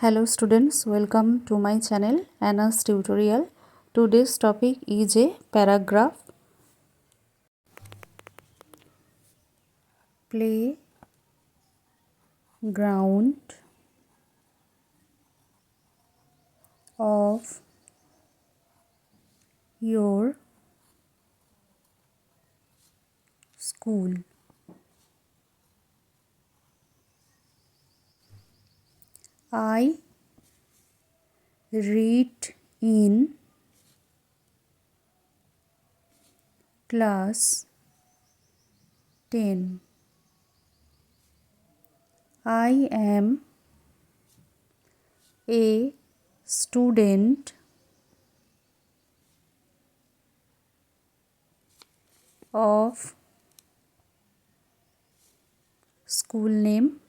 Hello students, welcome to my channel Anna's tutorial. Today's topic is a paragraph. Playground of your school. I read in class 10. I am a student of school name.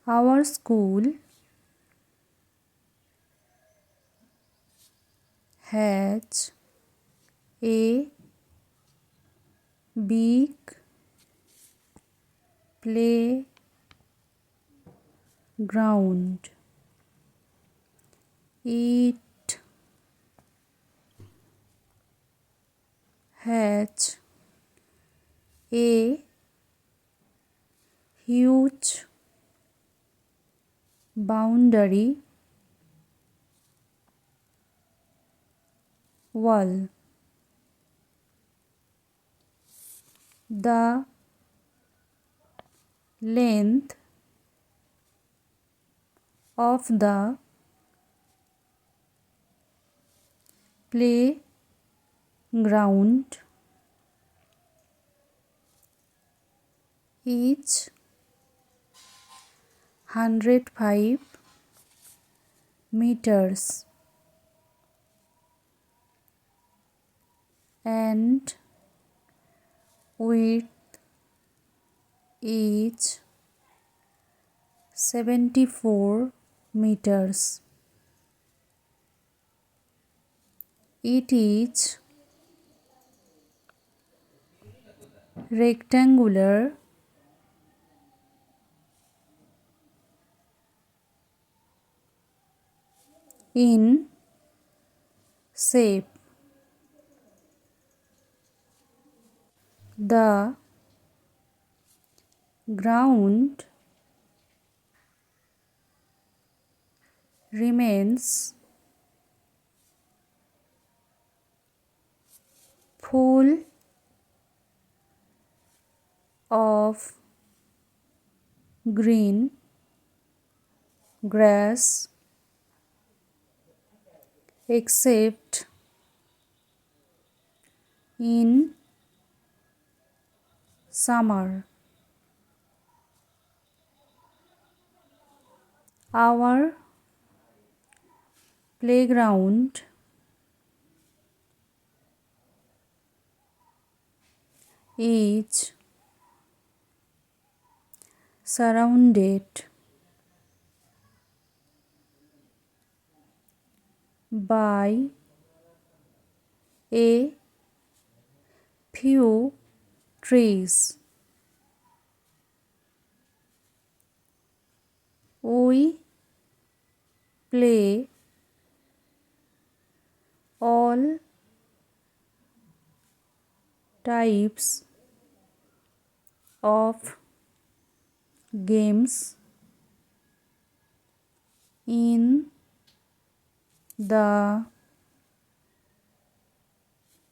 Our school has a big playground. It has a huge boundary wall. The length of the playground is 105 meters and width is 74 meters. It is rectangular in shape. The ground remains full of green grass except in summer. Our playground is surrounded by a few trees. We play all types of games in the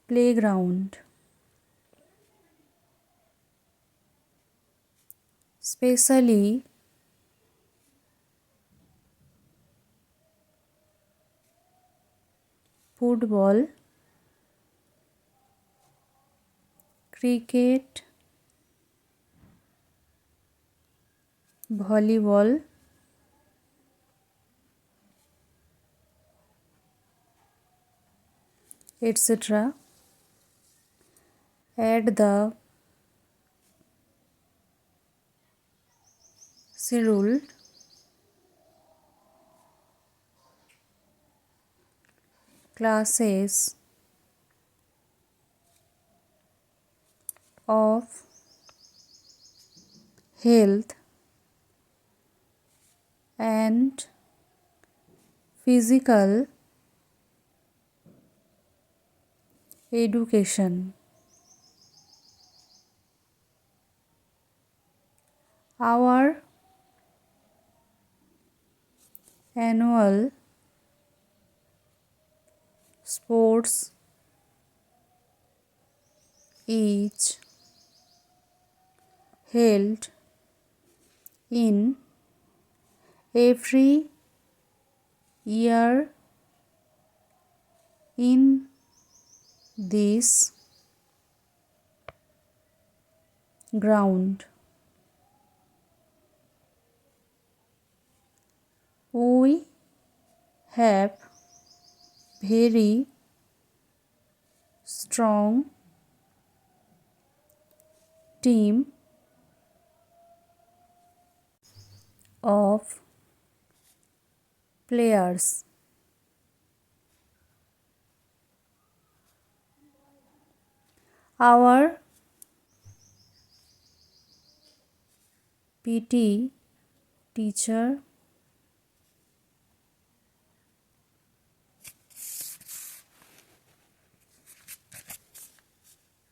playground, especially football, cricket, volleyball, etc. At the scheduled classes of health and physical education. Our annual sports is held in every year in this ground. We have very strong team of players. Our PT teacher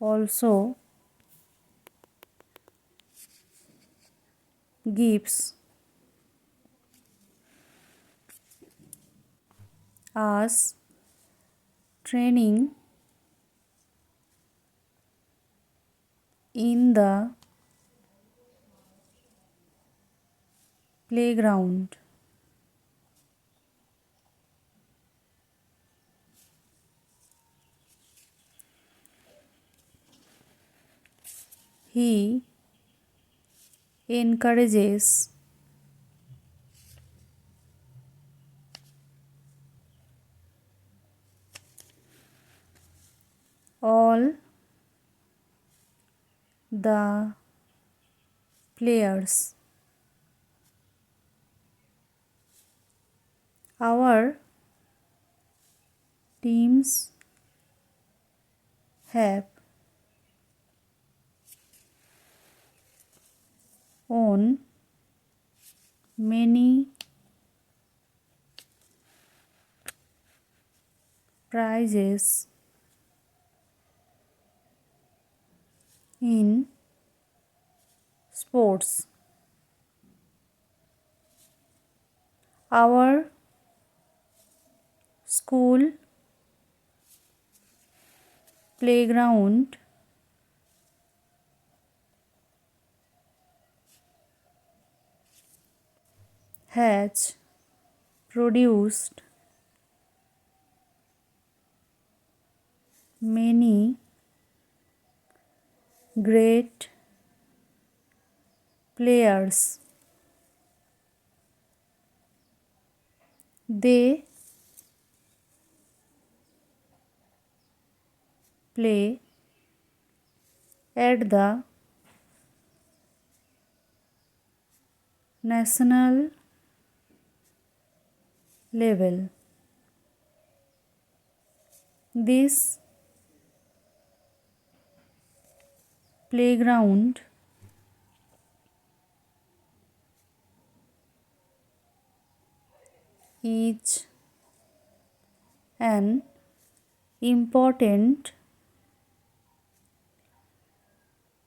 also gives us training in the playground. He encourages all the players. Our teams have won many prizes in sports. Our school playground has produced many great players. They play at the national level. This playground is an important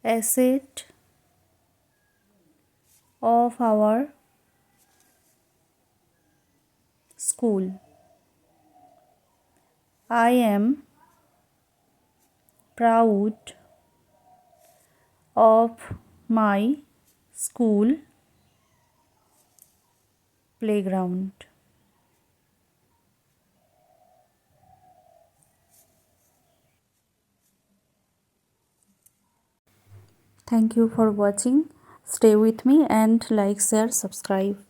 asset of our school. I am proud of my school playground. Thank you for watching. Stay with me and like, share, subscribe.